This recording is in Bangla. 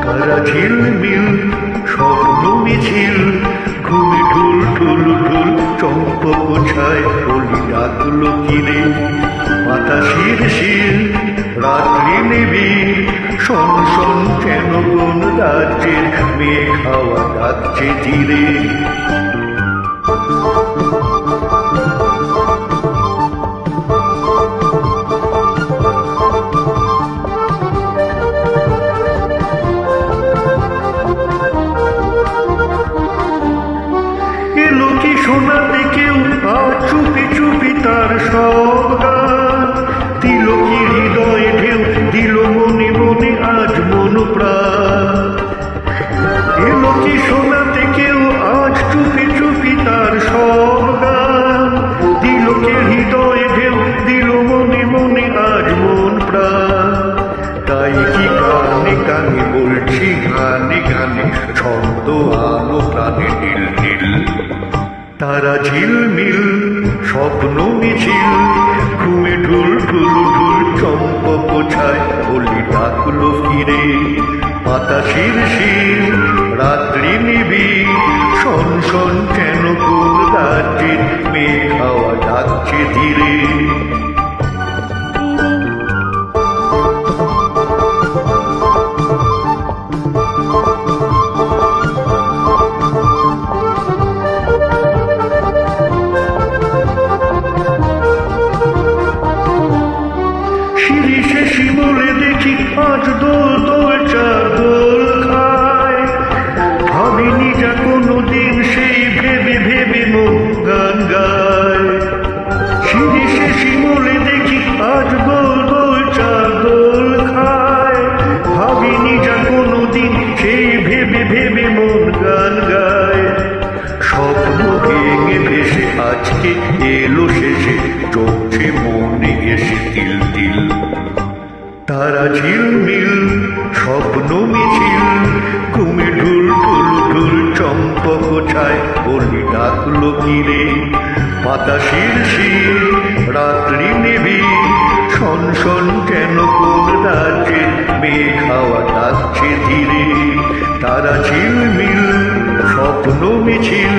তারা ঝিলমিল স্বপ্ন মিছিল, ঘুমে ঢুল ঢুল ঢুল চম্পক ছায় বলি ডাকলো কিরে। পাতা শিরশির রাত্রি নিবিড়, শন শন কেন কোন রাজ্যের মেঘ হাওয়া ডাকছে ধীরে। এলো কি শোনাতে কেউ আর চুপি চুপি তার সব গান, দিল কি হৃদয়ে ঢেউ, দিল মনে মনে আজ মন প্রাণ। এলো কি শোনাতে কেউ আজ চুপি চুপি তার সব গান, দিল কি হৃদয়ে ঢেউ, দিল মনে মনে আজ মন প্রাণ। তাই কি গানে গানে বলছি গানে গানে, ছন্দ আলো প্রাণে নীল নীল। তারা ঝিলমিল স্বপ্ন মিছিল, ঘুমে ঢুল ঢুল ঢুল চম্পক ছায় বলি ডাকলো ফিরে। পাতা শিরশির রাত্রি নিবিড়, শন শন কেন কোন রাজ্যের মেঘ হাওয়া ডাকছে ধীরে। শিরিষে শিমুলে দেখি আজ দোল দোল চার দোল খায়, ভাবিনি যা কোনোদিন সেই ভেবে ভেবে মন গান গায়। শিরিষে শিমুলে দেখি আজ দোল দোল চার দোল খায়, ভাবিনি যা কোনোদিন সেই ভেবে ভেবে মন গান গায়। স্বপ্ন ভেঙে ভেসে আজকে এলো শেষে, চোখে মনে এসে তিল তিল। তারা ঝিলমিল স্বপ্ন মিছিল, ঘুমে ঢুল ঢুল ঢুল চম্পক ছায় বলি ডাকলো কিরে। পাতা শিরশির রাত্রি নিবিড়, শন শন কেন কোন রাজ্যের মেঘ হাওয়া ডাকছে ধীরে। তারা ঝিলমিল স্বপ্ন মিছিল,